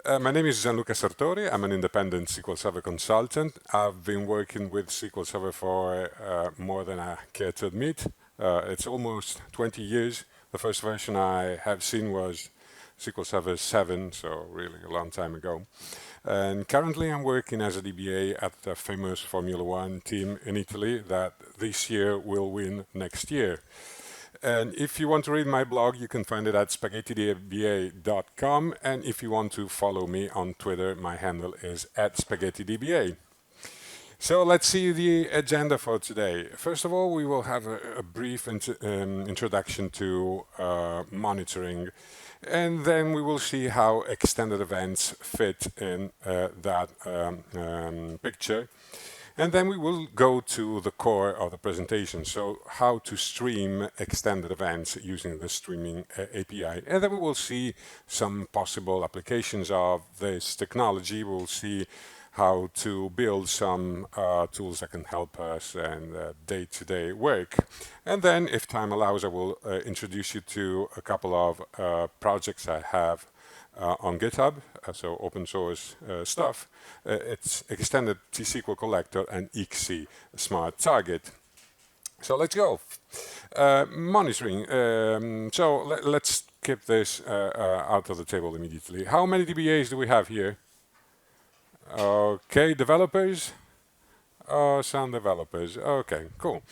My name is Gianluca Sartori. I'm an independent SQL Server consultant. I've been working with SQL Server for more than I care to admit. It's almost 20 years. The first version I have seen was SQL Server 7, so really a long time ago. And currently I'm working as a DBA at the famous Formula One team in Italy that this year will win next year. And if you want to read my blog, you can find it at spaghettidba.com. And if you want to follow me on Twitter, my handle is at spaghettidba. So let's see the agenda for today. First of all, we will have a brief introduction to monitoring, and then we will see how extended events fit in that picture. And then we will go to the core of the presentation, so how to stream extended events using the streaming API. And then we will see some possible applications of this technology. We'll see how to build some tools that can help us in day-to-day work. And then, if time allows, I will introduce you to a couple of projects I have on GitHub, so open source stuff. It's Extended T-SQL Collector and XC Smart Target. So let's go. Monitoring. Let's keep this out of the table immediately. How many DBAs do we have here? Okay, developers? Some developers. Okay, cool.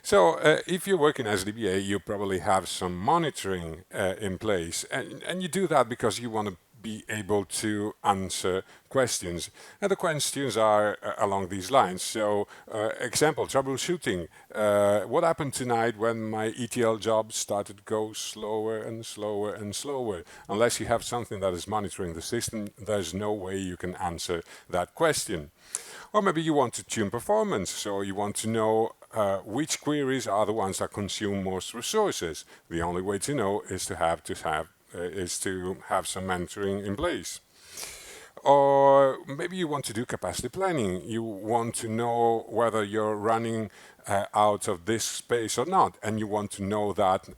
So if you're working as DBA, you probably have some monitoring in place. And you do that because you want to be able to answer questions. And the questions are along these lines. So example, troubleshooting. What happened tonight when my ETL job started to go slower and slower and slower? Unless you have something that is monitoring the system, there's no way you can answer that question. Or maybe you want to tune performance, so you want to know which queries are the ones that consume most resources. The only way to know is to have some mentoring in place. Or maybe you want to do capacity planning. You want to know whether you're running out of this space or not, and you want to know that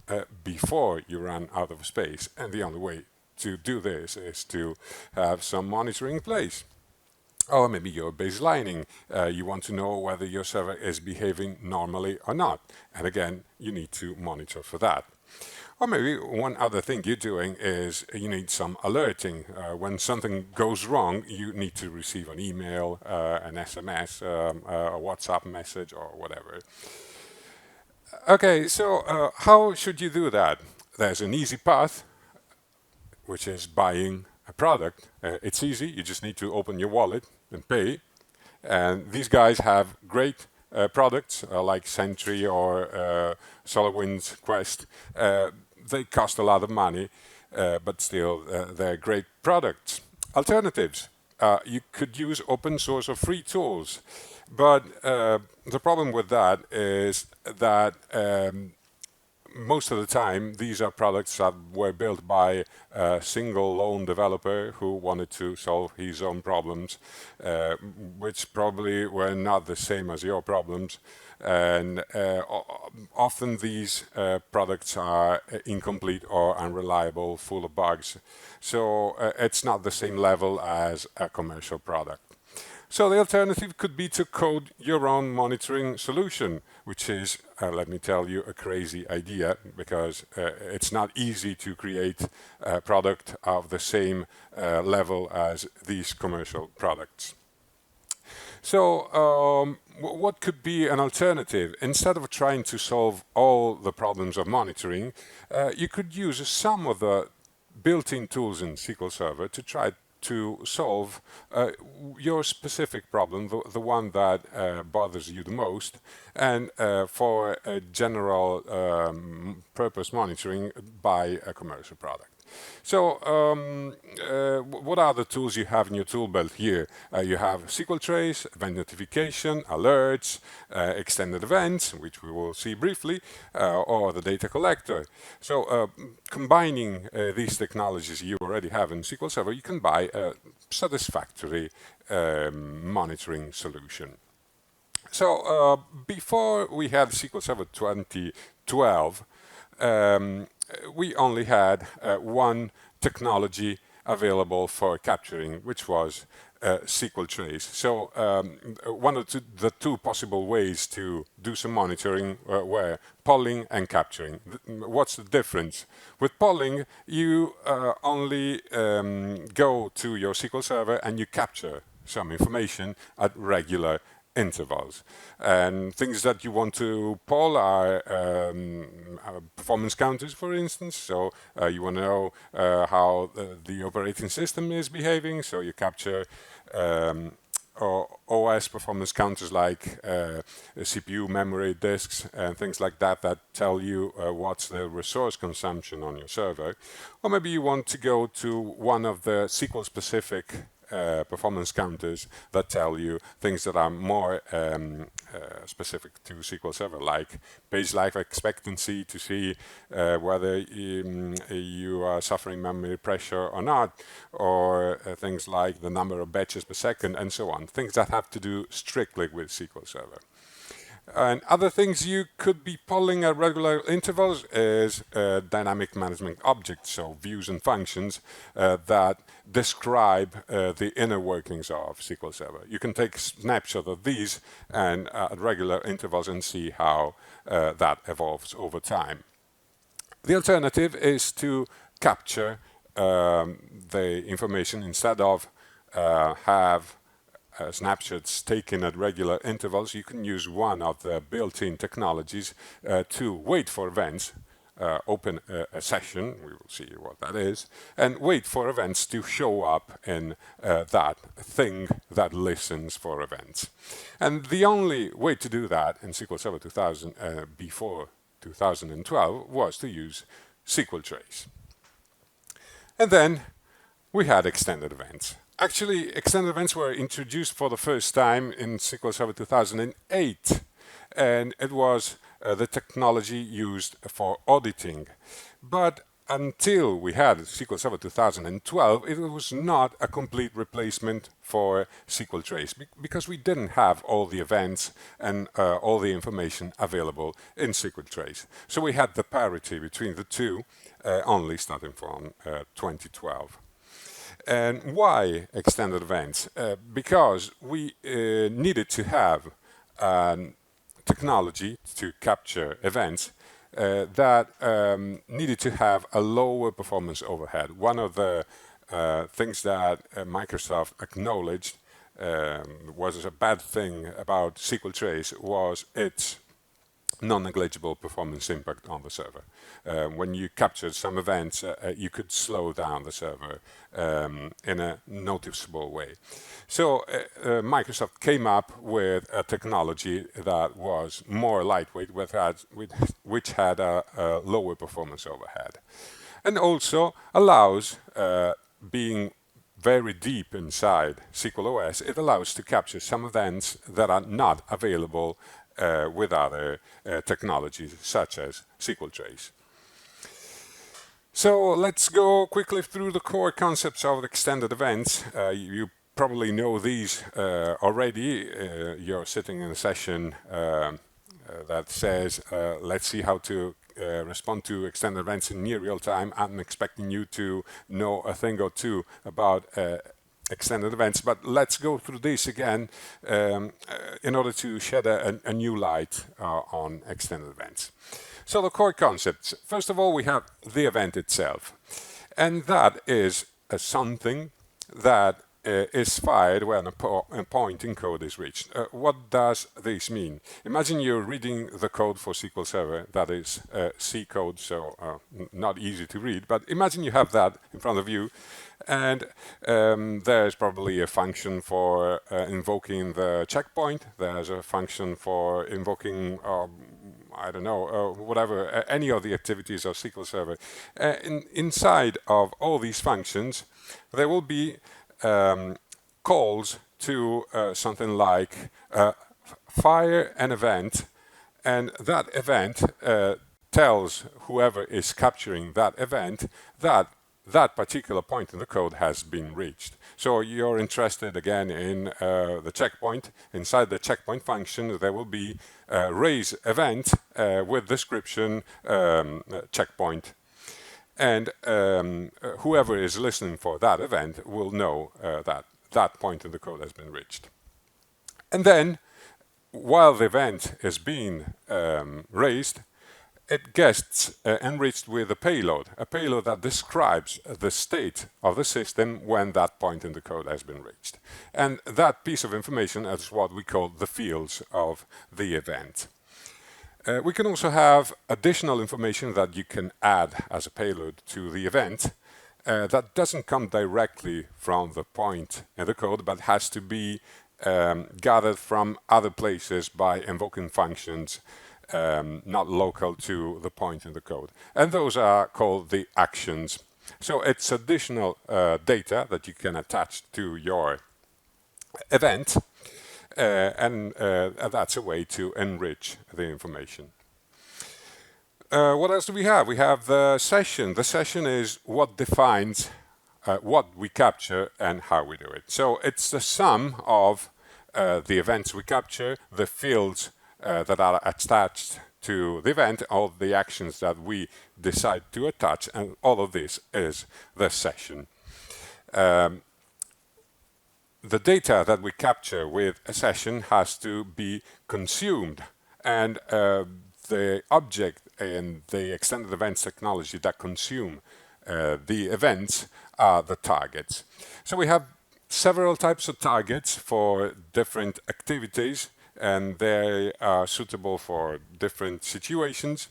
before you run out of space. And the only way to do this is to have some monitoring in place. Or maybe you're baselining. You want to know whether your server is behaving normally or not. And again, you need to monitor for that. Or maybe one other thing you're doing is you need some alerting. When something goes wrong, you need to receive an email, an SMS, a WhatsApp message, or whatever. Okay, so how should you do that? There's an easy path, which is buying a product. It's easy. You just need to open your wallet and pay. And these guys have great products like Sentry or SolarWinds Quest. They cost a lot of money, but still they're great products. Alternatives. You could use open source or free tools. But the problem with that is that most of the time, these are products that were built by a single lone developer who wanted to solve his own problems, which probably were not the same as your problems. And often these products are incomplete or unreliable, full of bugs. So it's not the same level as a commercial product. So the alternative could be to code your own monitoring solution, which is, let me tell you, a crazy idea because it's not easy to create a product of the same level as these commercial products. So what could be an alternative? Instead of trying to solve all the problems of monitoring, you could use some of the built-in tools in SQL Server to try to solve your specific problem, the one that bothers you the most, and for a general purpose monitoring by a commercial product. So what are the tools you have in your tool belt here? You have SQL Trace, event notification, alerts, extended events, which we will see briefly, or the data collector. So combining these technologies you already have in SQL Server, you can buy a satisfactory monitoring solution. So before we had SQL Server 2012, we only had one technology available for capturing, which was SQL Trace. So one of the two possible ways to do some monitoring were polling and capturing. What's the difference? With polling, you only go to your SQL Server and you capture some information at regular intervals. And things that you want to poll are performance counters, for instance. So you want to know how the operating system is behaving. So you capture OS performance counters like CPU, memory, disks, and things like that that tell you what's the resource consumption on your server. Or maybe you want to go to one of the SQL-specific performance counters that tell you things that are more specific to SQL Server, like page life expectancy to see whether you are suffering memory pressure or not, or things like the number of batches per second, and so on. Things that have to do strictly with SQL Server. And other things you could be polling at regular intervals is dynamic management objects, so views and functions that describe the inner workings of SQL Server. You can take a snapshot of these and at regular intervals and see how that evolves over time. The alternative is to capture the information instead of have snapshots taken at regular intervals. You can use one of the built-in technologies to wait for events, open a session, we will see what that is, and wait for events to show up in that thing that listens for events. And the only way to do that in SQL Server 2000 before 2012 was to use SQL Trace. And then we had extended events. Actually, extended events were introduced for the first time in SQL Server 2008, and it was the technology used for auditing. But until we had SQL Server 2012, it was not a complete replacement for SQL Trace because we didn't have all the events and all the information available in SQL Trace. So we had the parity between the two only starting from 2012. And why extended events? Because we needed to have technology to capture events that needed to have a lower performance overhead. One of the things that Microsoft acknowledged was a bad thing about SQL Trace was its non-negligible performance impact on the server. When you captured some events, you could slow down the server in a noticeable way. So Microsoft came up with a technology that was more lightweight, which had a lower performance overhead. And also allows, being very deep inside SQL OS, it allows to capture some events that are not available with other technologies such as SQL Trace. So let's go quickly through the core concepts of extended events. You probably know these already. You're sitting in a session that says, let's see how to respond to extended events in near real time. I'm expecting you to know a thing or two about extended events, but let's go through this again in order to shed a new light on extended events. So the core concepts. First of all, we have the event itself, and that is something that is fired when a point in code is reached. What does this mean? Imagine you're reading the code for SQL Server, that is C code, so not easy to read, but imagine you have that in front of you, and there's probably a function for invoking the checkpoint, there's a function for invoking I don't know, whatever, any of the activities of SQL Server. Inside of all these functions, there will be calls to something like fire an event, and that event tells whoever is capturing that event that that particular point in the code has been reached. So you're interested again in the checkpoint. Inside the checkpoint function, there will be raise event with description checkpoint. and whoever is listening for that event will know that that point in the code has been reached. And then, while the event is being raised, it gets enriched with a payload that describes the state of the system when that point in the code has been reached. And that piece of information is what we call the fields of the event. We can also have additional information that you can add as a payload to the event that doesn't come directly from the point in the code, but has to be gathered from other places by invoking functions not local to the point in the code. And those are called the actions. So it's additional data that you can attach to your event, and that's a way to enrich the information. What else do we have? We have the session. The session is what defines what we capture and how we do it. So it's the sum of the events we capture, the fields that are attached to the event, all the actions that we decide to attach, and all of this is the session. The data that we capture with a session has to be consumed, and the object and the extended events technology that consume the events are the targets. So we have several types of targets for different activities, and they are suitable for different situations.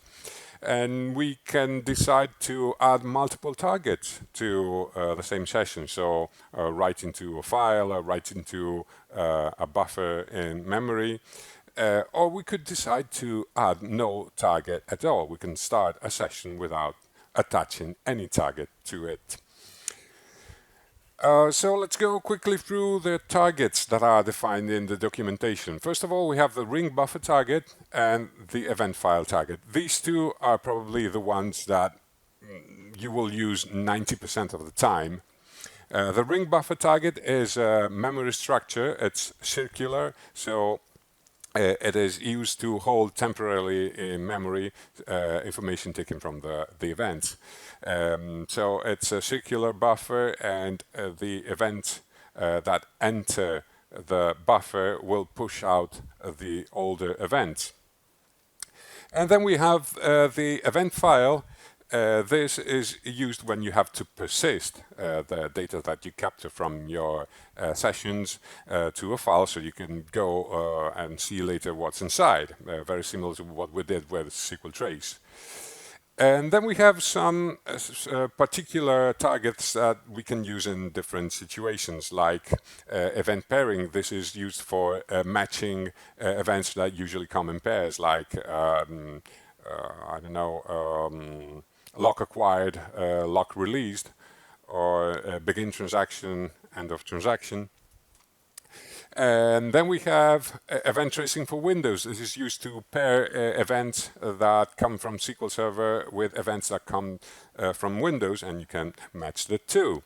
And we can decide to add multiple targets to the same session. So write into a file, or write into a buffer in memory. Or we could decide to add no target at all. We can start a session without attaching any target to it. So let's go quickly through the targets that are defined in the documentation. First of all, we have the ring buffer target and the event file target. These two are probably the ones that you will use 90% of the time. The ring buffer target is a memory structure. It's circular, so it is used to hold temporarily in memory information taken from the event. So it's a circular buffer, and the events that enter the buffer will push out the older events. And then we have the event file. This is used when you have to persist the data that you capture from your sessions to a file, so you can go and see later what's inside, very similar to what we did with SQL Trace. And then we have some particular targets that we can use in different situations, like event pairing. This is used for matching events that usually come in pairs, like, I don't know, lock acquired, lock released, or begin transaction, end of transaction. And then we have event tracing for Windows. This is used to pair events that come from SQL Server with events that come from Windows, and you can match the two.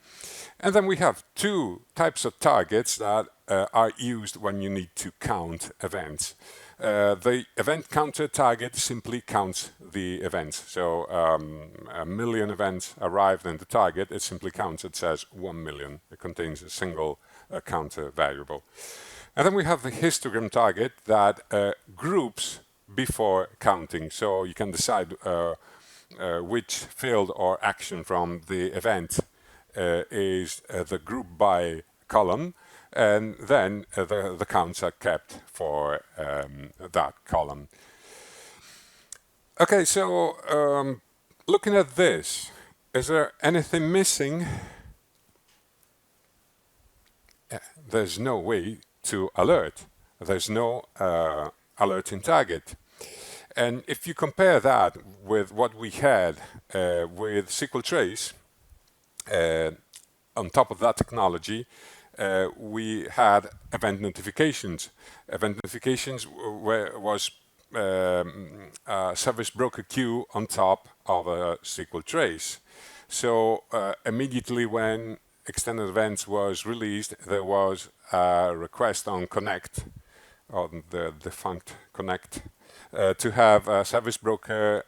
And then we have two types of targets that are used when you need to count events. The event counter target simply counts the events. So 1 million events arrived in the target, it simply counts, it says 1 million. It contains a single counter variable. And then we have the histogram target that groups before counting. So you can decide which field or action from the event is the group by column, and then the counts are kept for that column. Okay, so looking at this, is there anything missing? There's no way to alert. There's no alerting target. And if you compare that with what we had with SQL Trace, on top of that technology, we had event notifications. Event notifications was a service broker queue on top of a SQL Trace. So immediately when Extended Events was released, there was a request on Connect on the defunct Connect, to have a service broker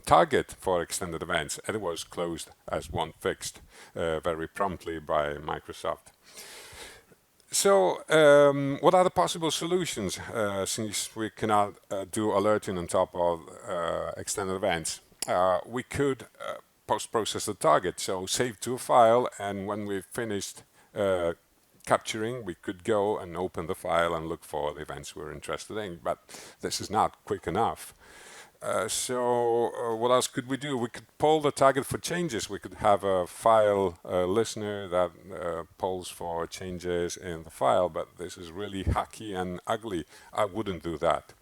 target for extended events. It was closed as one fixed very promptly by Microsoft. So, what are the possible solutions since we cannot do alerting on top of extended events? We could post-process the target, so save to a file, and when we've finished capturing, we could go and open the file and look for the events we're interested in, but this is not quick enough. So what else could we do? We could poll the target for changes. We could have a file listener that polls for changes in the file, but this is really hacky and ugly. I wouldn't do that.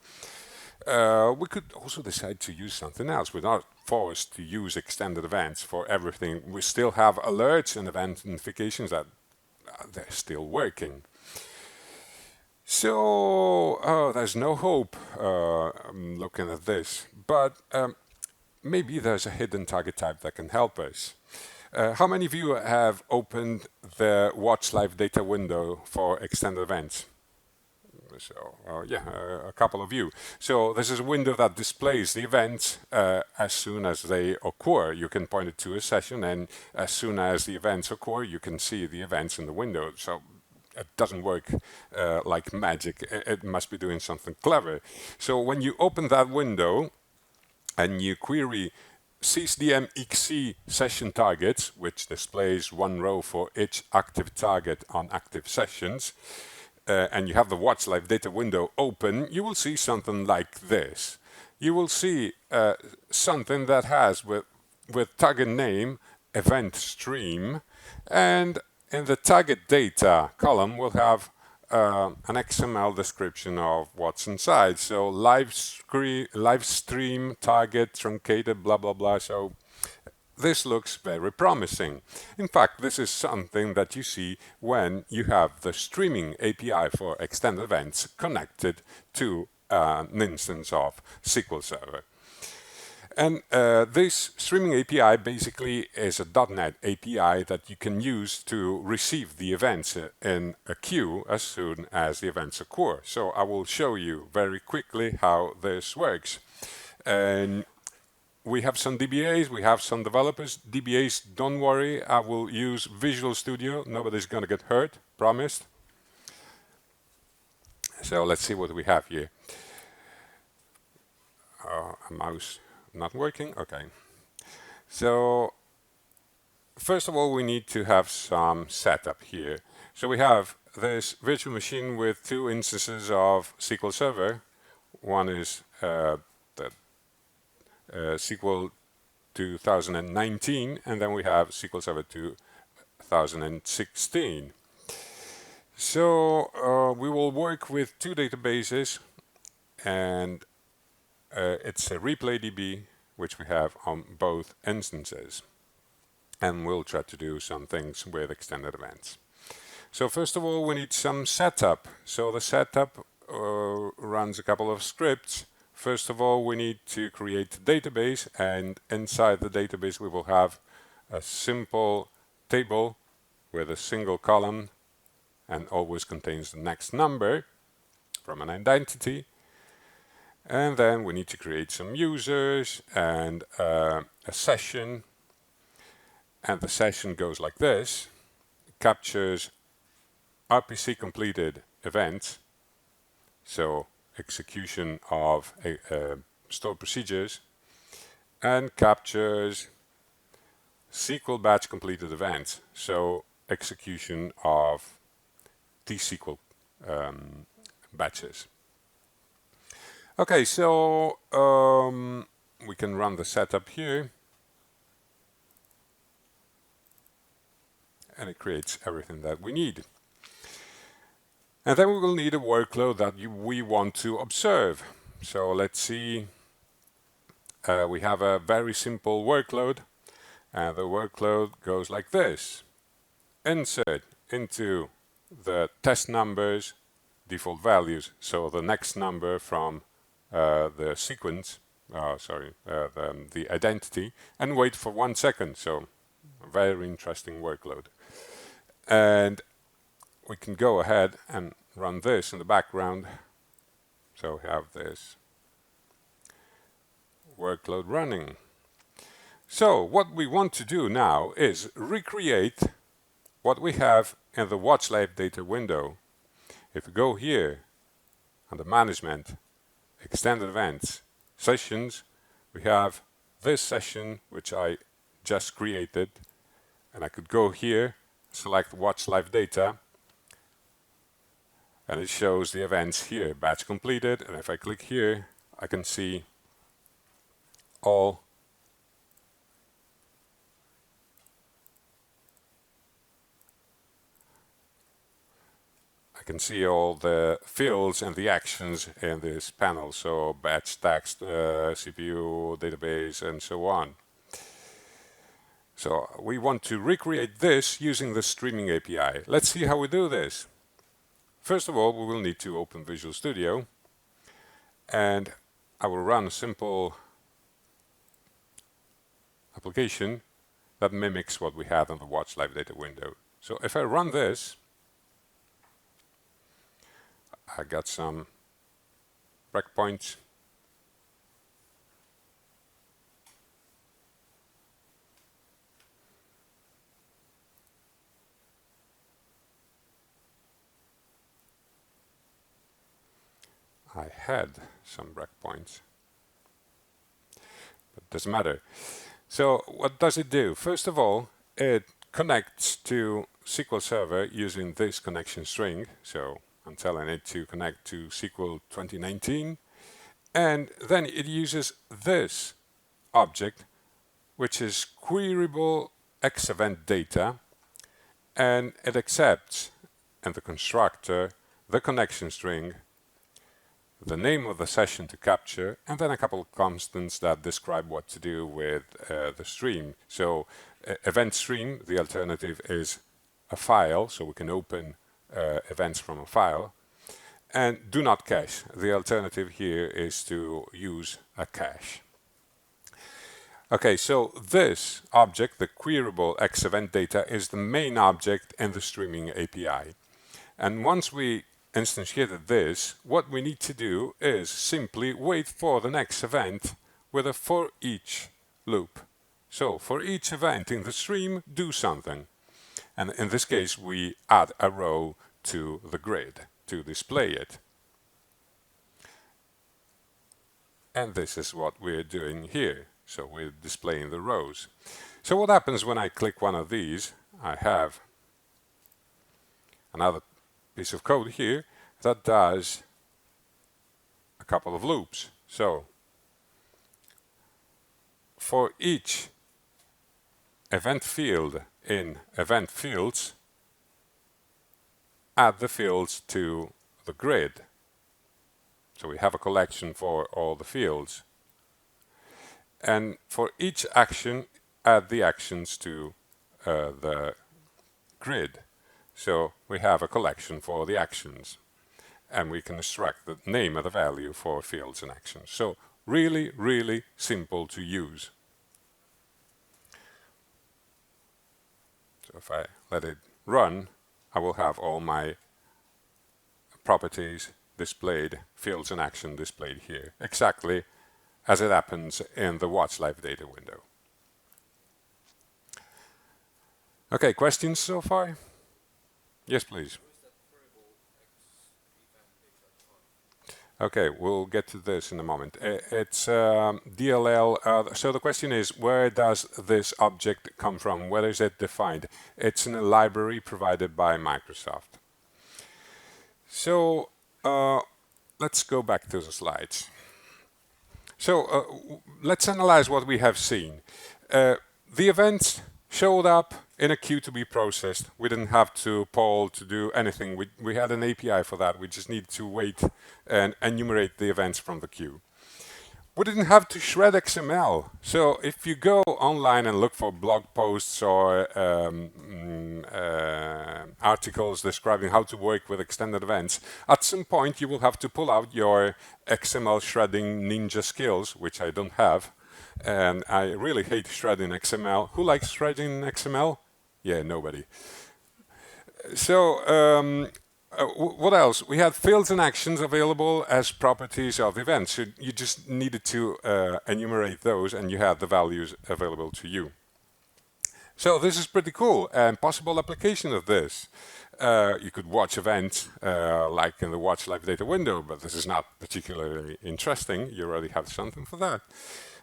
We could also decide to use something else. We're not forced to use extended events for everything. We still have alerts and event notifications that they're still working. So there's no hope looking at this, but maybe there's a hidden target type that can help us. How many of you have opened the Watch Live Data window for extended events? So yeah, a couple of you. So this is a window that displays the events as soon as they occur. You can point it to a session, and as soon as the events occur, you can see the events in the window. So it doesn't work like magic. It must be doing something clever. So when you open that window and you query sysdm-xc session targets, which displays one row for each active target on active sessions, and you have the Watch Live Data window open, you will see something like this. You will see something that has with target name event stream, and in the target data column we'll have an XML description of what's inside. So live stream target truncated blah blah blah. So this looks very promising. In fact, this is something that you see when you have the streaming API for extended events connected to an instance of SQL Server. And this streaming API basically is a .NET API that you can use to receive the events in a queue as soon as the events occur. So I will show you very quickly how this works. And we have some DBAs, we have some developers. DBAs, don't worry, I will use Visual Studio. Nobody's going to get hurt, promised. So let's see what we have here. A mouse not working, okay. So first of all, we need to have some setup here. So we have this virtual machine with two instances of SQL Server. One is the SQL 2019, and then we have SQL Server 2016. So we will work with two databases, and it's a ReplayDB, which we have on both instances. And we'll try to do some things with extended events. So first of all, we need some setup. So the setup runs a couple of scripts. First of all, we need to create a database, and inside the database we will have a simple table with a single column and always contains the next number from an identity. And then we need to create some users and a session. And the session goes like this. It captures RPC completed events, so execution of stored procedures, and captures SQL batch completed events, so execution of T-SQL batches. Okay, so we can run the setup here, and it creates everything that we need. And then we will need a workload that we want to observe. So let's see, we have a very simple workload, and the workload goes like this. Insert into the test numbers default values, so the next number from the sequence, the identity, and wait for 1 second. So a very interesting workload. And we can go ahead and run this in the background So we have this workload running. So what we want to do now is recreate what we have in the watch live data window. If we go here under management, extended events, sessions, we have this session which I just created, and I could go here, select watch live data, and it shows the events here, batch completed, and if I click here I can see all the fields and the actions in this panel, so batch, text, CPU, database, and so on. So we want to recreate this using the streaming API. Let's see how we do this. First of all, we will need to open Visual Studio, and I will run a simple application that mimics what we have in the watch live data window. So if I run this, I got some breakpoints. I had some breakpoints, but doesn't matter. So what does it do? First of all, it connects to SQL Server using this connection string. So I'm telling it to connect to SQL 2019, and then it uses this object, which is queryable X-event data, and it accepts in the constructor the connection string, the name of the session to capture, and then a couple of constants that describe what to do with the stream. So event stream, the alternative is a file, so we can open events from a file. And do not cache. The alternative here is to use a cache. Okay, so this object, the queryable X-event data, is the main object in the streaming API. And once we instantiated this, what we need to do is simply wait for the next event with a for each loop. So for each event in the stream, do something. And in this case, we add a row to the grid to display it. And this is what we're doing here. So we're displaying the rows. So what happens when I click one of these? I have another piece of code here that does a couple of loops. So for each event field in event fields, add the fields to the grid. So we have a collection for all the fields. And for each action, add the actions to the grid. So we have a collection for the actions, and we can extract the name of the value for fields and actions. So really, really simple to use. So if I let it run, I will have all my properties displayed, fields and action displayed here, exactly as it happens in the watch live data window. Okay, questions so far? Yes, please. Okay, we'll get to this in a moment. It's DLL. So the question is, where does this object come from? Where is it defined? It's in a library provided by Microsoft. So let's go back to the slides. So let's analyze what we have seen. The events showed up in a queue to be processed. We didn't have to poll to do anything. We had an API for that. We just needed to wait and enumerate the events from the queue. We didn't have to shred XML. So if you go online and look for blog posts or articles describing how to work with extended events, at some point you will have to pull out your XML shredding ninja skills, which I don't have. And I really hate shredding XML. Who likes shredding XML? Yeah, nobody. So What else? We had fields and actions available as properties of events. So you just needed to enumerate those, and you had the values available to you. So this is pretty cool. And possible application of this. You could watch events like in the Watch Live Data window, but this is not particularly interesting. You already have something for that.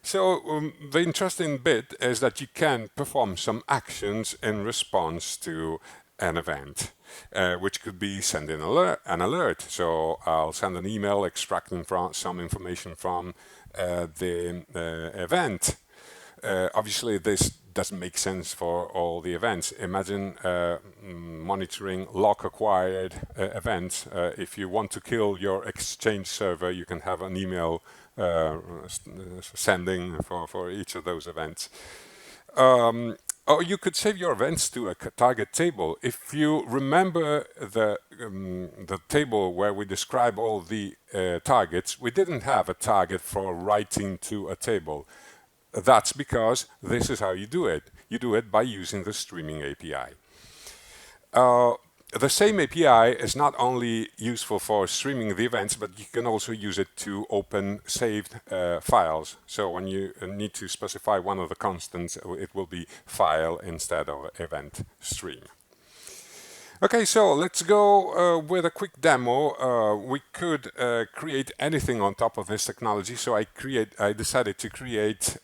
So the interesting bit is that you can perform some actions in response to an event, which could be sending an alert. So I'll send an email extracting some information from the event. Obviously, this doesn't make sense for all the events. Imagine monitoring lock acquired events. If you want to kill your Exchange server, you can have an email sending for each of those events. Or you could save your events to a target table. If you remember the table where we describe all the targets, we didn't have a target for writing to a table. That's because this is how you do it. You do it by using the streaming API. The same API is not only useful for streaming the events, but you can also use it to open saved files. So when you need to specify one of the constants, it will be file instead of event stream. Okay, so let's go with a quick demo. We could create anything on top of this technology. So I decided to create,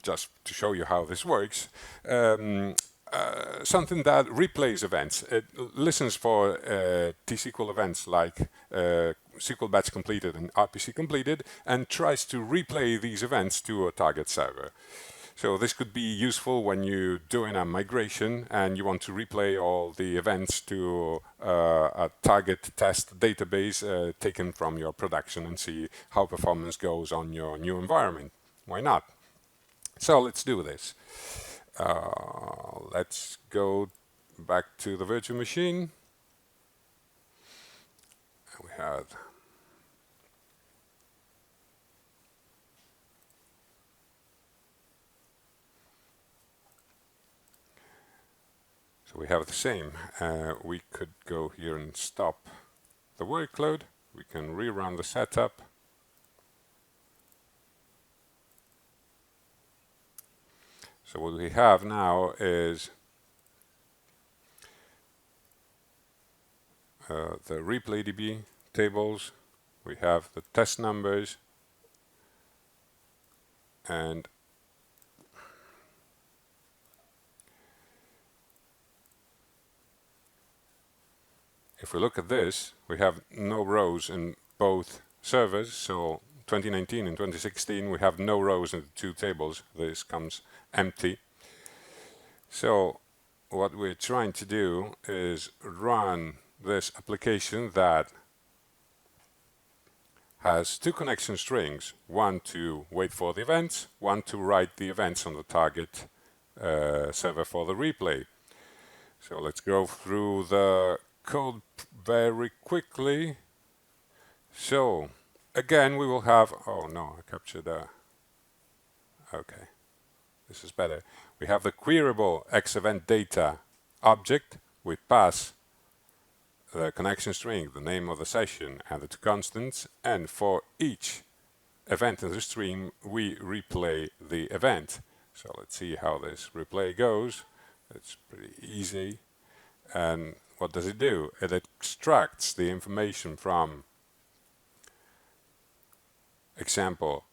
just to show you how this works, something that replays events. It listens for T-SQL events like SQL batch completed and RPC completed, and tries to replay these events to a target server. So this could be useful when you're doing a migration and you want to replay all the events to a target test database taken from your production and see how performance goes on your new environment. Why not? So let's do this. Let's go back to the virtual machine. We have we have the same. We could go here and stop the workload. We can rerun the setup. So what we have now is the ReplayDB tables. We have the test numbers, and if we look at this, we have no rows in both servers. So 2019 and 2016, we have no rows in the two tables. This comes empty. So what we're trying to do is run this application that has two connection strings, one to wait for the events, one to write the events on the target server for the replay. So let's go through the code very quickly. So again, we will have, oh no, I captured okay, this is better. We have the queryable XEvent data object. We pass the connection string, the name of the session, and the two constants. And for each event in the stream, we replay the event. So let's see how this replay goes. It's pretty easy. And what does it do? It extracts the information from, example,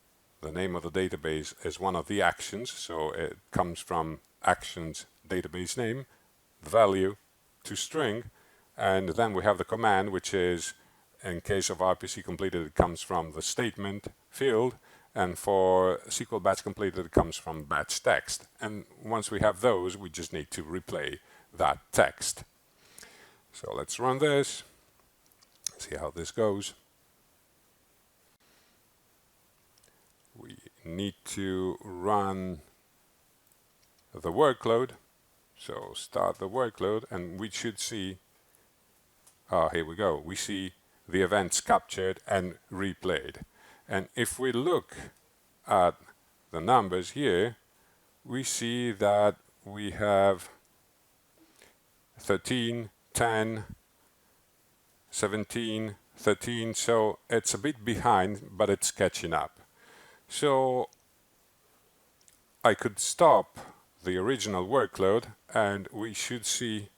the name of the database is one of the actions, so it comes from actions database name, the value to string, and then we have the command, which is, in case of RPC completed, it comes from the statement field, and for SQL batch completed, it comes from batch text. And once we have those, we just need to replay that text. So let's run this, see how this goes. We need to run the workload. So start the workload, and we should see, here we go. We see the events captured and replayed. And if we look at the numbers here, we see that we have 13, 10, 17, 13, so it's a bit behind, but it's catching up. So I could stop the original workload and we should see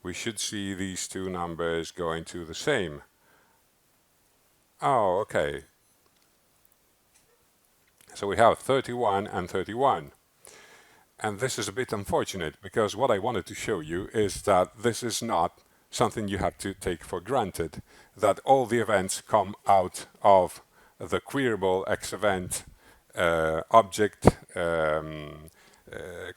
these two numbers going to the same. Oh, okay. So we have 31 and 31. And this is a bit unfortunate because what I wanted to show you is that this is not something you have to take for granted, that all the events come out of the queryable X-event object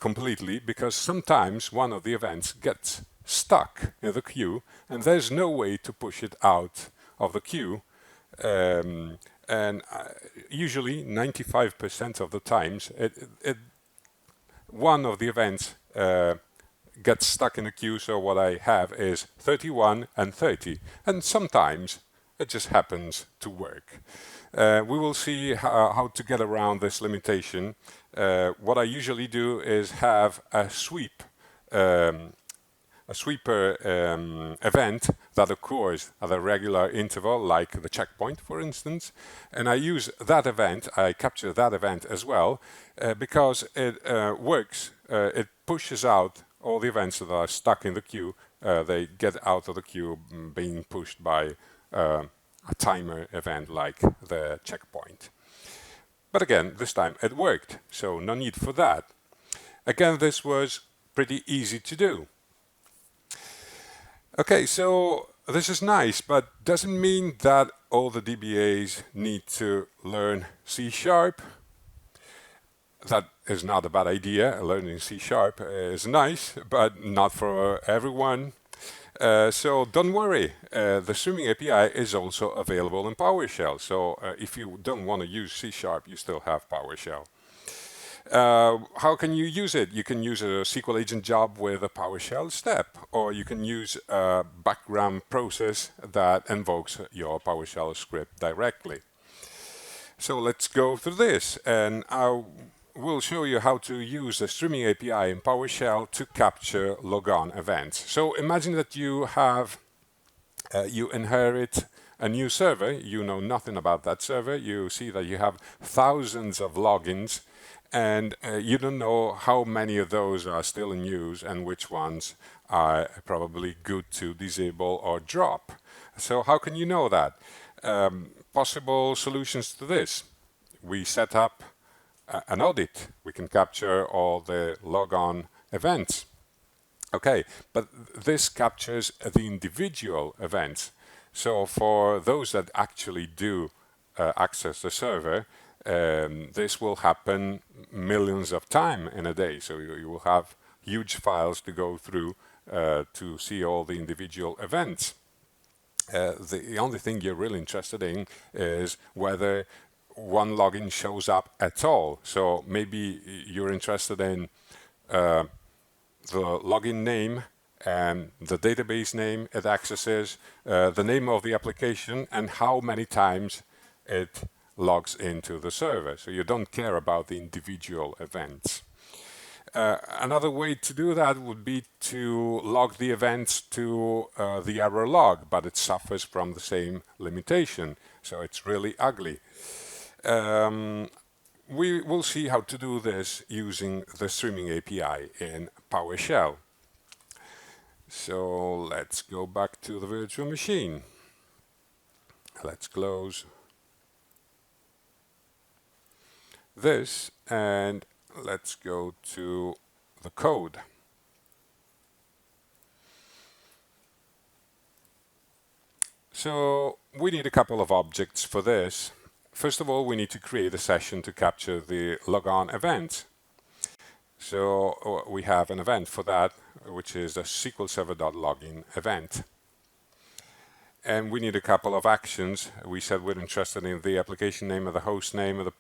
completely, because sometimes one of the events gets stuck in the queue and there's no way to push it out of the queue. And usually 95% of the times one of the events gets stuck in the queue, so what I have is 31 and 30, and sometimes it just happens to work. We will see how to get around this limitation. What I usually do is have a sweeper event that occurs at a regular interval, like the checkpoint, for instance, and I use that event, I capture that event as well, because it works, it pushes out all the events that are stuck in the queue, they get out of the queue being pushed by a timer event like the checkpoint. But again, this time it worked, so no need for that. Again, this was pretty easy to do. Okay, so this is nice, but doesn't mean that all the DBAs need to learn C#. That is not a bad idea. Learning C# is nice, but not for everyone. So don't worry, the Streaming API is also available in PowerShell. So if you don't want to use C#, you still have PowerShell. How can you use it? You can use a SQL agent job with a PowerShell step, or you can use a background process that invokes your PowerShell script directly. So let's go through this, and we'll show you how to use the Streaming API in PowerShell to capture logon events. So imagine that you inherit a new server, you know nothing about that server, you see that you have thousands of logins, and you don't know how many of those are still in use and which ones are probably good to disable or drop. So how can you know that? Possible solutions to this. We set up an audit. We can capture all the logon events. Okay, but this captures the individual events. So for those that actually do access the server, this will happen millions of times in a day. So you will have huge files to go through to see all the individual events. The only thing you're really interested in is whether one login shows up at all. So maybe you're interested in the login name and the database name it accesses, the name of the application, and how many times it logs into the server. So you don't care about the individual events. Another way to do that would be to log the events to the error log, but it suffers from the same limitation. So it's really ugly. We will see how to do this using the Streaming API in PowerShell. So let's go back to the virtual machine. Let's close this and let's go to the code. So we need a couple of objects for this. First of all, we need to create a session to capture the logon event. So we have an event for that, which is a SQL Server.login event. And we need a couple of actions. We said we're interested in the application name, of the host name, of the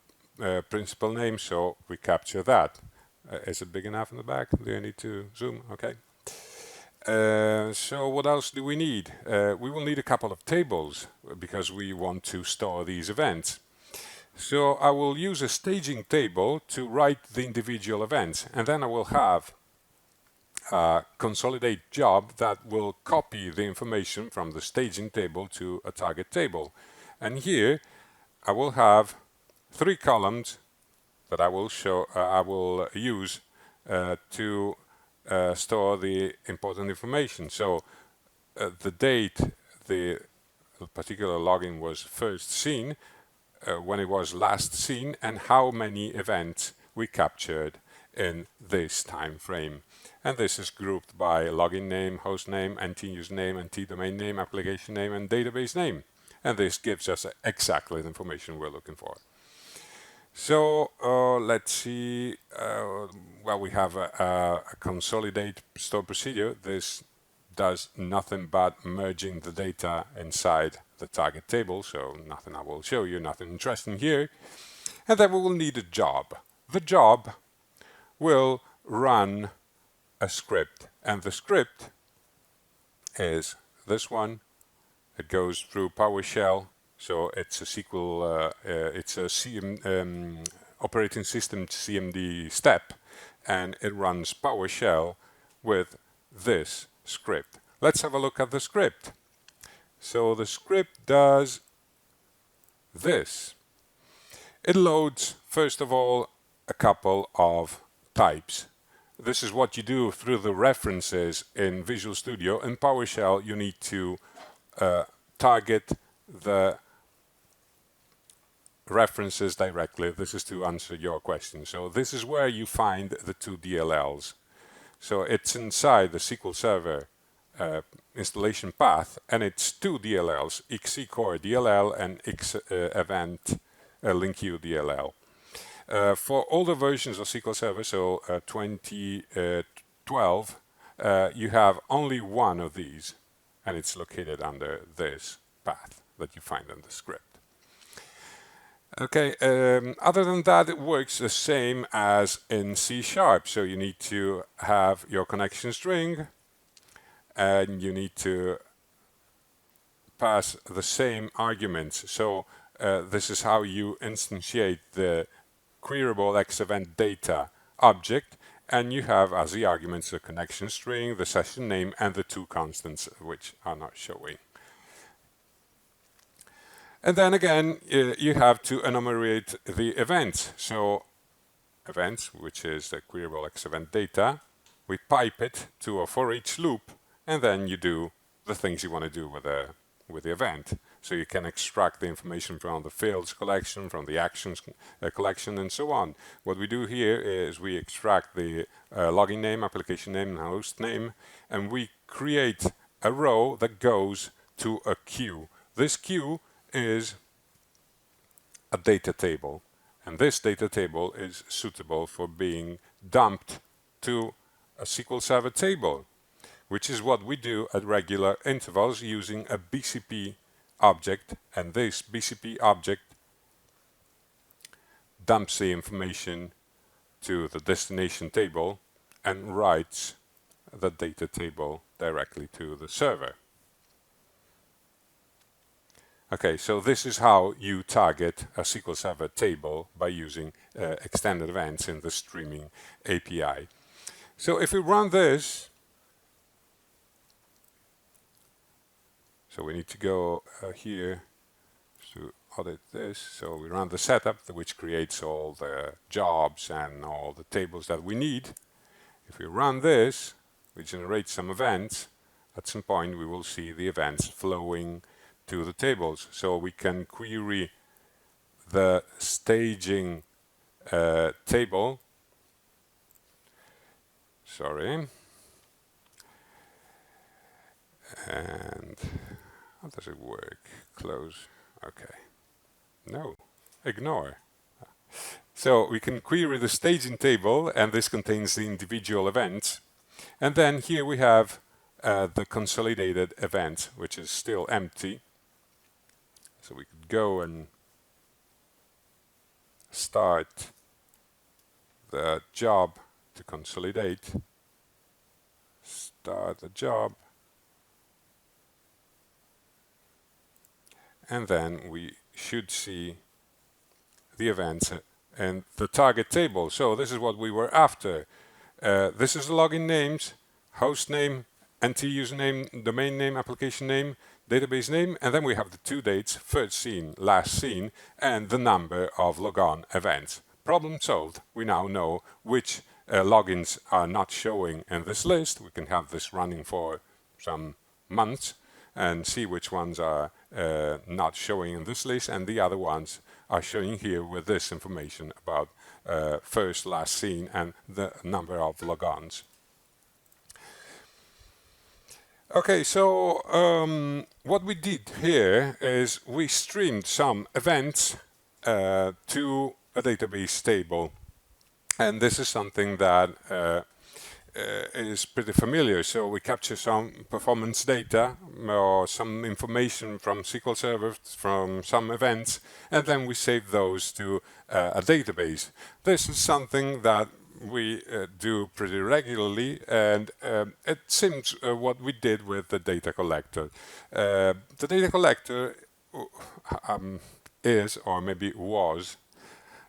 principal name, so we capture that. Is it big enough in the back? Do I need to zoom? Okay. So what else do we need? We will need a couple of tables because we want to store these events. So I will use a staging table to write the individual events, and then I will have consolidate job that will copy the information from the staging table to a target table. And here I will have 3 columns that I will use to store the important information. So the date the particular login was first seen, when it was last seen, and how many events we captured in this time frame. And this is grouped by login name, host name, NT username, NT domain name, application name, and database name. And this gives us exactly the information we're looking for. So let's see. Well, we have a consolidate store procedure. This does nothing but merging the data inside the target table, so nothing I will show you, nothing interesting here. And then we will need a job. The job will run a script, and the script is this one. It goes through PowerShell, so it's a SQL, it's a operating system CMD step, and it runs PowerShell with this script. Let's have a look at the script. So the script does this. It loads, first of all, a couple of types. This is what you do through the references in Visual Studio. In PowerShell, you need to target the references directly. This is to answer your question. So this is where you find the 2 DLLs. So it's inside the SQL Server installation path, and it's 2 DLLs, XC Core DLL and X Event LinkU DLL. For older versions of SQL Server, so 2012, you have only one of these, and it's located under this path that you find in the script. Okay, other than that, it works the same as in C#. So you need to have your connection string, and you need to pass the same arguments. So this is how you instantiate the queryable XEvent data object, and you have as the arguments the connection string, the session name, and the 2 constants, which are not showing. And then again, you have to enumerate the events. So events, which is the queryable XEvent data, we pipe it to a for each loop, and then you do the things you want to do with the event. So you can extract the information from the fields collection, from the actions collection, and so on. What we do here is we extract the login name, application name, and host name, and we create a row that goes to a queue. This queue is a data table, and this data table is suitable for being dumped to a SQL Server table, which is what we do at regular intervals using a BCP object, and this BCP object dumps the information to the destination table and writes the data table directly to the server. Okay, so this is how you target a SQL Server table by using extended events in the streaming API. So if we run this, so we need to go here to audit this. So we run the setup, which creates all the jobs and all the tables that we need. If we run this, we generate some events. At some point, we will see the events flowing to the tables. So we can query the staging table. Sorry. And how does it work? Close. Okay. No. Ignore. So we can query the staging table, and this contains the individual events. And then here we have the consolidated event, which is still empty. So we could go and start the job to consolidate. Start the job. And then we should see the events and the target table. So this is what we were after. This is the login names. host name, NT username, domain name, application name, database name, and then we have the 2 dates, first seen, last seen, and the number of logon events. Problem solved. We now know which logins are not showing in this list. We can have this running for some months and see which ones are not showing in this list, and the other ones are showing here with this information about first, last seen, and the number of logons. Okay, so what we did here is we streamed some events to a database table. And this is something that is pretty familiar. So we capture some performance data or some information from SQL Server from some events, and then we save those to a database. This is something that we do pretty regularly, and it seems what we did with the data collector. The data collector is, or maybe was,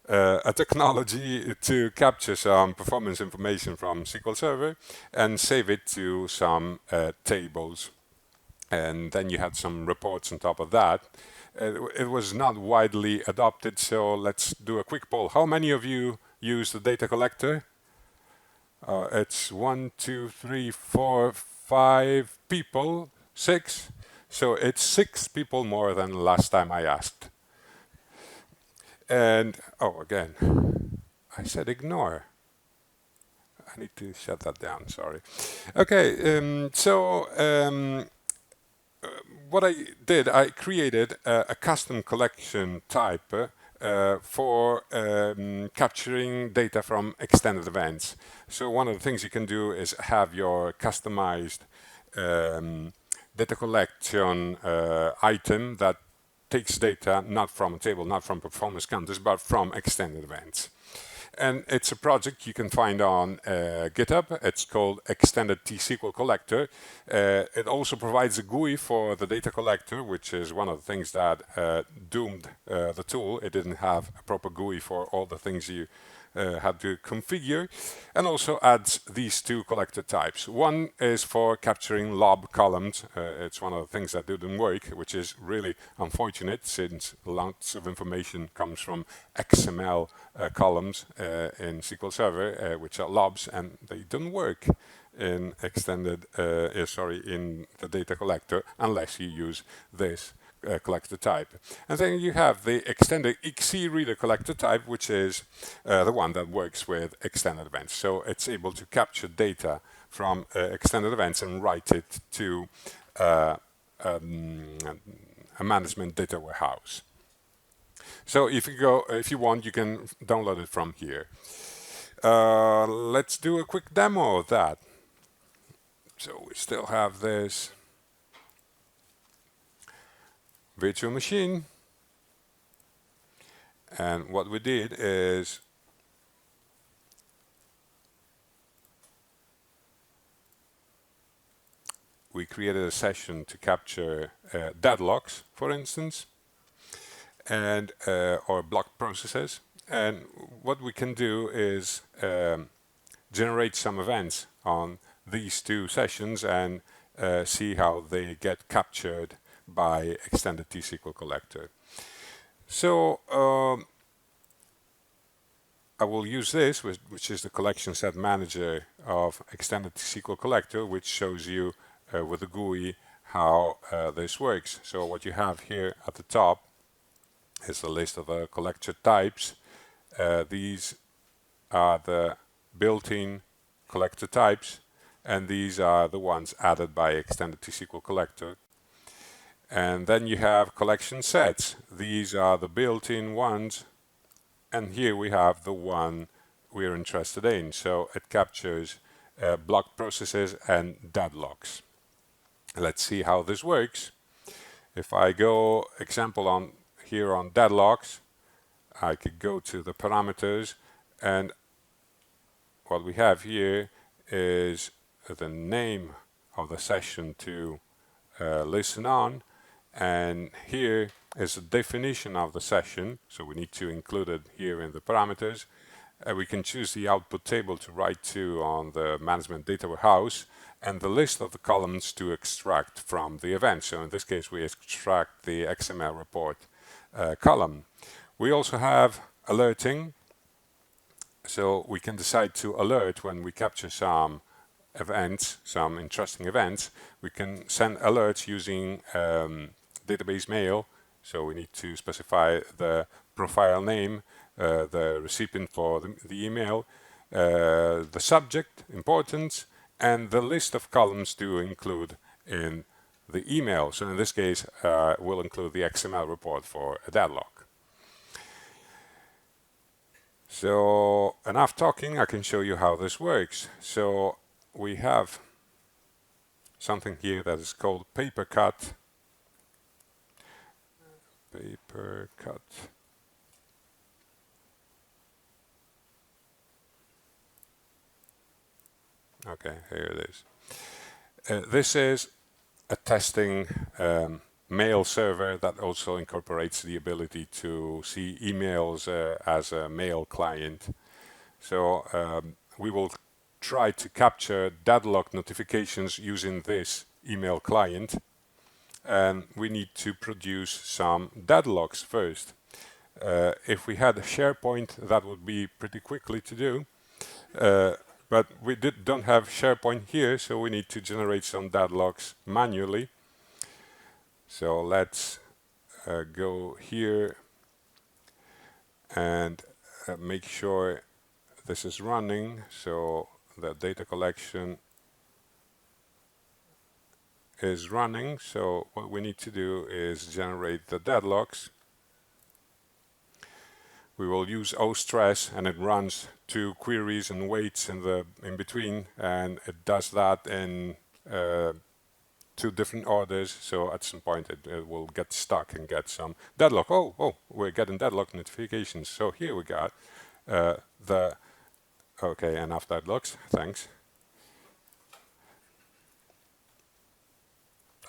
a technology to capture some performance information from SQL Server and save it to some tables. And then you had some reports on top of that. It was not widely adopted, so let's do a quick poll. How many of you use the data collector? It's 1, 2, 3, 4, 5 people, 6. So it's 6 people more than last time I asked. And, oh, again, I said ignore. I need to shut that down, sorry. Okay, what I did, I created a custom collection type for capturing data from extended events. So one of the things you can do is have your customized data collection item that takes data not from a table, not from performance counters, but from extended events. And it's a project you can find on GitHub. It's called Extended T-SQL Collector. It also provides a GUI for the data collector, which is one of the things that doomed the tool. It didn't have a proper GUI for all the things you had to configure, and also adds these 2 collector types. One is for capturing lob columns. It's one of the things that didn't work, which is really unfortunate since lots of information comes from XML columns in SQL Server, which are lobs, and they don't work in in the data collector unless you use this collector type. And then you have the extended XC reader collector type, which is the one that works with extended events. So it's able to capture data from extended events and write it to a management data warehouse. So if you want, you can download it from here. Let's do a quick demo of that. So we still have this virtual machine, and what we did is we created a session to capture deadlocks, for instance, and or block processes. And what we can do is generate some events on these 2 sessions and see how they get captured by Extended T-SQL Collector. So I will use this, which is the collection set manager of Extended T-SQL Collector, which shows you with the GUI how this works. So what you have here at the top is a list of collector types. These are the built-in collector types, and these are the ones added by Extended T-SQL Collector. And then you have collection sets. These are the built-in ones, and here we have the one we're interested in. So it captures block processes and deadlocks. Let's see how this works. If I go example on here on deadlocks, I could go to the parameters, and what we have here is the name of the session to listen on, and here is the definition of the session, so we need to include it here in the parameters, we can choose the output table to write to on the management data warehouse and the list of the columns to extract from the event. So in this case, we extract the XML report column. We also have alerting. So we can decide to alert when we capture some events, some interesting events. We can send alerts using database mail. So we need to specify the profile name, the recipient for the email, the subject, importance, and the list of columns to include in the email. So in this case, we'll include the XML report for a deadlock. So enough talking, I can show you how this works. So we have something here that is called paper cut. Paper cut. Okay, here it is. This is a testing mail server that also incorporates the ability to see emails as a mail client. So we will try to capture deadlock notifications using this email client. And we need to produce some deadlocks first. If we had a SharePoint, that would be pretty quickly to do. But we don't have SharePoint here, so we need to generate some deadlocks manually. So let's go here and make sure this is running. So the data collection is running. So what we need to do is generate the deadlocks. We will use OSTRESS, and it runs 2 queries and waits in between, and it does that in 2 different orders. So at some point it will get stuck and get some deadlock. Oh, we're getting deadlock notifications. So here we got okay, enough deadlocks. Thanks.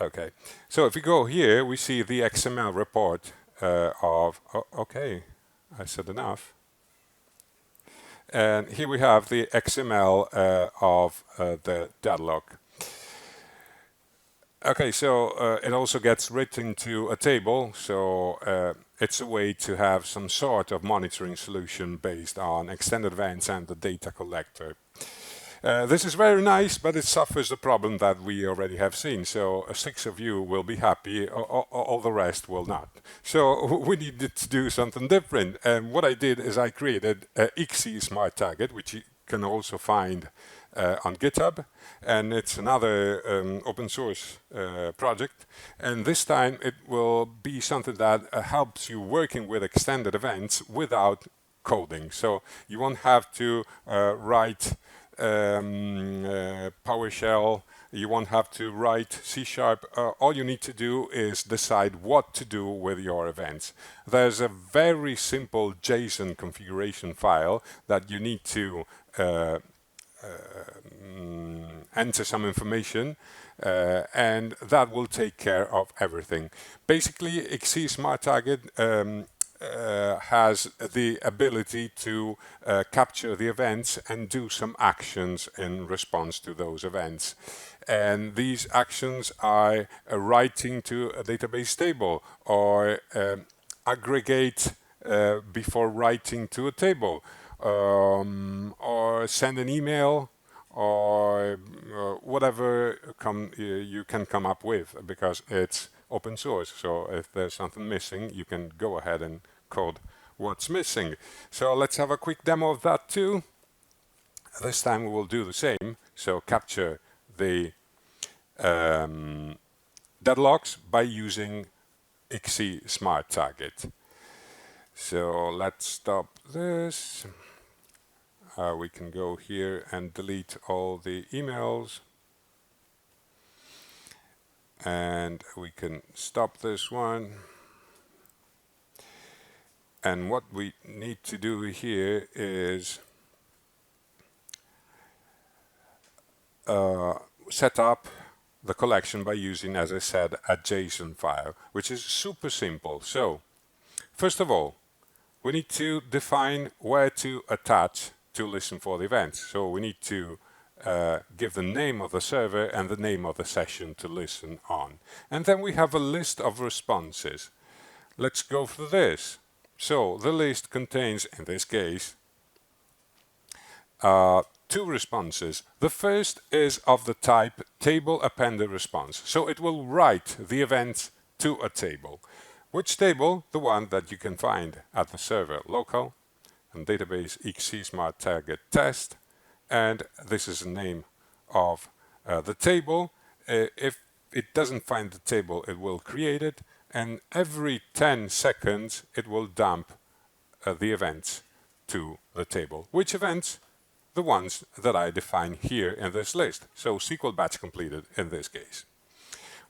Okay, so if we go here, we see the XML report okay, I said enough. And here we have the XML of the deadlock. Okay, so it also gets written to a table, so it's a way to have some sort of monitoring solution based on extended events and the data collector. This is very nice, but it suffers the problem that we already have seen. So 6 of you will be happy, all the rest will not. So we needed to do something different. And what I did is I created XC Smart Target, which you can also find on GitHub. And it's another open source project. And this time it will be something that helps you working with extended events without coding. So you won't have to write PowerShell, you won't have to write C#. All you need to do is decide what to do with your events. There's a very simple JSON configuration file that you need to enter some information, and that will take care of everything. Basically, XC Smart Target has the ability to capture the events and do some actions in response to those events. And these actions are writing to a database table or aggregate before writing to a table, or send an email, or whatever you can come up with, because it's open source. So if there's something missing, you can go ahead and code what's missing. So let's have a quick demo of that too. This time we will do the same. So capture the deadlocks by using XC Smart Target. So let's stop this. We can go here and delete all the emails. And we can stop this one. And what we need to do here is set up the collection by using, as I said, a JSON file, which is super simple. So, first of all, we need to define where to attach to listen for the events. So we need to give the name of the server and the name of the session to listen on. And then we have a list of responses. Let's go through this. So the list contains, in this case, two responses. The first is of the type table appended response. So it will write the event to a table. Which table? The one that you can find at the server local and database XC Smart Target Test. And this is the name of the table. If it doesn't find the table, it will create it. And every 10 seconds, it will dump the events to the table. Which events? The ones that I define here in this list. So SQL batch completed in this case.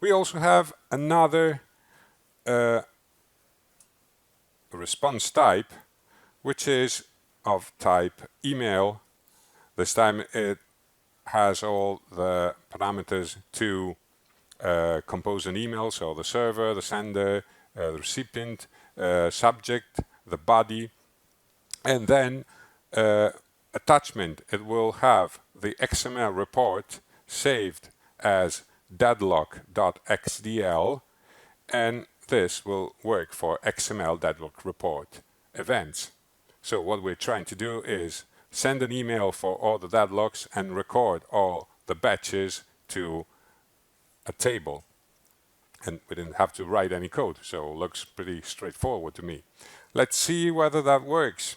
We also have another response type, which is of type email. This time it has all the parameters to compose an email, so the server, the sender, the recipient, subject, the body, and then attachment. It will have the XML report saved as deadlock.xdl, and this will work for XML deadlock report events. So what we're trying to do is send an email for all the deadlocks and record all the batches to a table. And we didn't have to write any code, so it looks pretty straightforward to me. Let's see whether that works.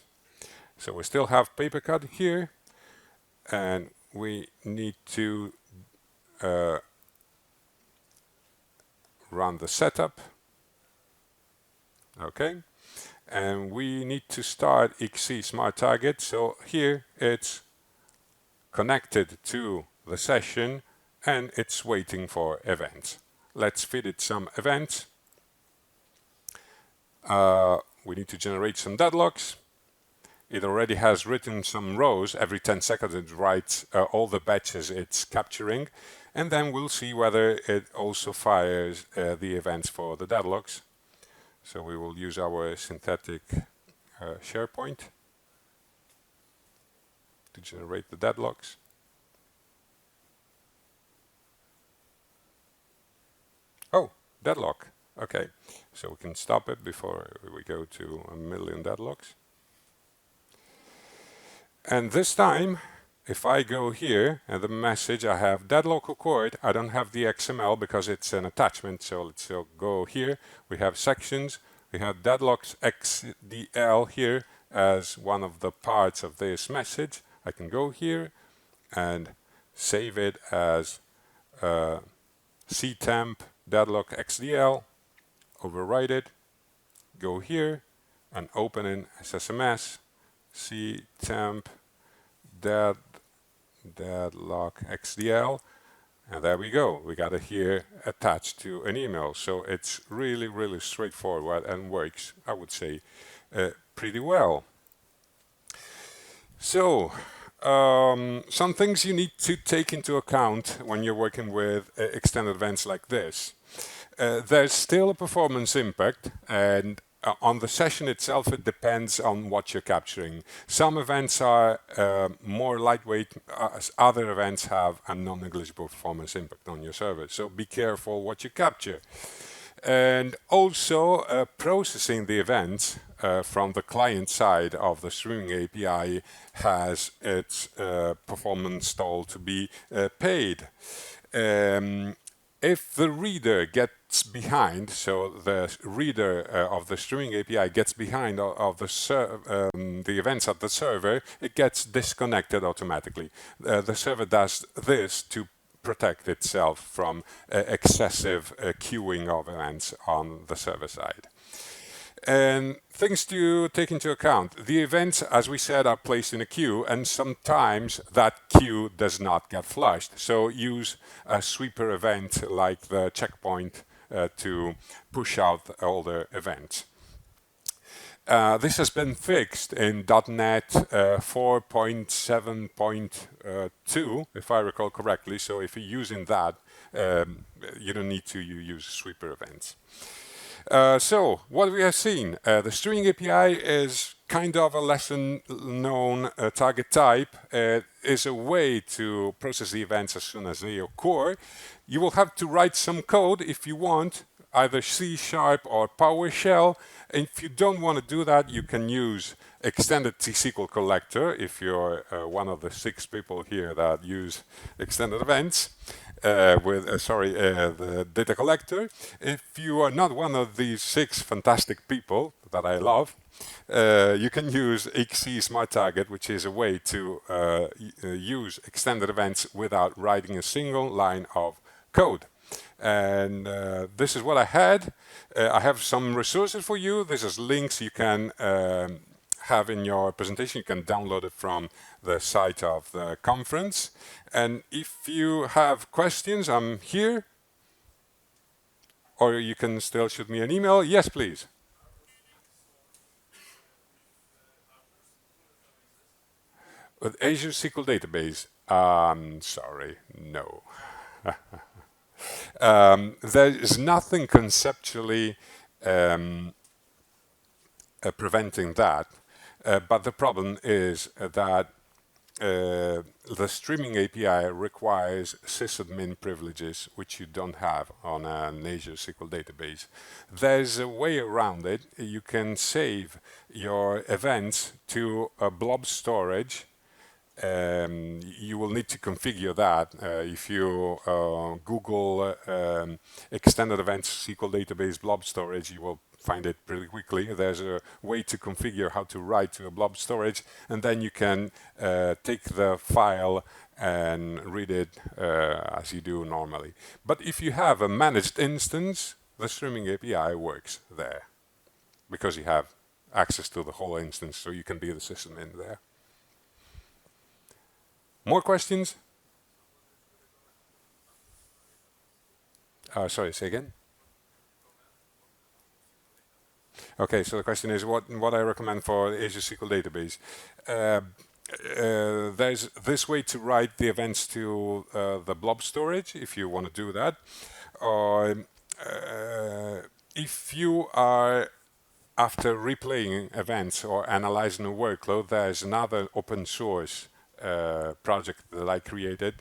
So we still have Papercut here, and we need to run the setup. Okay, and we need to start XC Smart Target. So here it's connected to the session and it's waiting for events. Let's feed it some events. We need to generate some deadlocks. It already has written some rows. Every 10 seconds it writes all the batches it's capturing, and then we'll see whether it also fires the events for the deadlocks. So we will use our synthetic SharePoint to generate the deadlocks. Oh, deadlock. Okay, so we can stop it before we go to 1,000,000 deadlocks. And this time, if I go here and the message, I have deadlock occurred. I don't have the XML because it's an attachment. So let's go here. We have sections. We have deadlocks XDL here as one of the parts of this message. I can go here and save it as ctemp deadlock XDL, overwrite it, go here and open in SSMS, ctemp deadlock XDL, and there we go. We got it here attached to an email. So it's really, really straightforward and works, I would say, pretty well. So some things you need to take into account when you're working with extended events like this. There's still a performance impact, and on the session itself, it depends on what you're capturing. Some events are more lightweight, as other events have a non-negligible performance impact on your server. So be careful what you capture. And also processing the events from the client side of the streaming API has its performance stall to be paid. If the reader gets behind, so the reader of the streaming API gets behind of the events at the server, it gets disconnected automatically. The server does this to protect itself from excessive queuing of events on the server side. And things to take into account. The events, as we said, are placed in a queue, and sometimes that queue does not get flushed. So use a sweeper event like the checkpoint to push out all the events. This has been fixed in .NET 4.7.2, if I recall correctly. So if you're using that, you don't need to use sweeper events. So what we have seen, the streaming API is kind of a lesson known target type. It is a way to process the events as soon as they occur. You will have to write some code if you want, either C# or PowerShell. If you don't want to do that, you can use extended T-SQL collector if you're one of the 6 people here that use extended events the data collector. If you are not one of these 6 fantastic people that I love, you can use XC Smart Target, which is a way to use extended events without writing a single line of code. And this is what I had. I have some resources for you. This is links you can have in your presentation. You can download it from the site of the conference. And if you have questions, I'm here. Or you can still shoot me an email. Yes, please. With Azure SQL Database, sorry, no. There is nothing conceptually preventing that, but the problem is that the streaming API requires sysadmin privileges, which you don't have on an Azure SQL database. There's a way around it. You can save your events to a blob storage. You will need to configure that. If you Google extended events SQL database blob storage, you will find it pretty quickly. There's a way to configure how to write to a blob storage, and then you can take the file and read it as you do normally. But if you have a managed instance, the streaming API works there because you have access to the whole instance, so you can be the system in there. More questions? Sorry, say again? Okay, so the question is what I recommend for Azure SQL Database. There's this way to write the events to the blob storage, if you want to do that. Or if you are, after replaying events or analyzing a workload, there's another open source project that I created,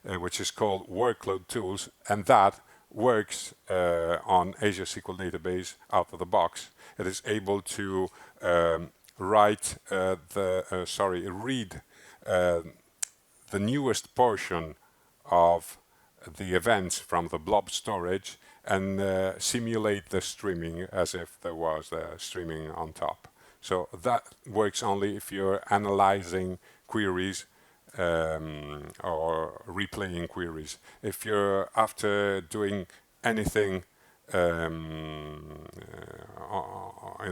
which is called Workload Tools, and that works on Azure SQL Database out of the box. It is able to read the newest portion of the events from the blob storage and simulate the streaming as if there was streaming on top. So that works only if you're analyzing queries or replaying queries. If you're after doing anything in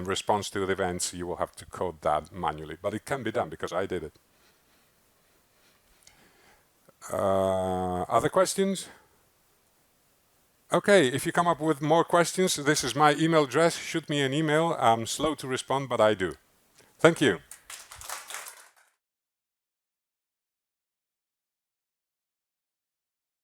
response to the events, you will have to code that manually. But it can be done because I did it. Other questions? Okay, if you come up with more questions, this is my email address. Shoot me an email. I'm slow to respond, but I do. Thank you.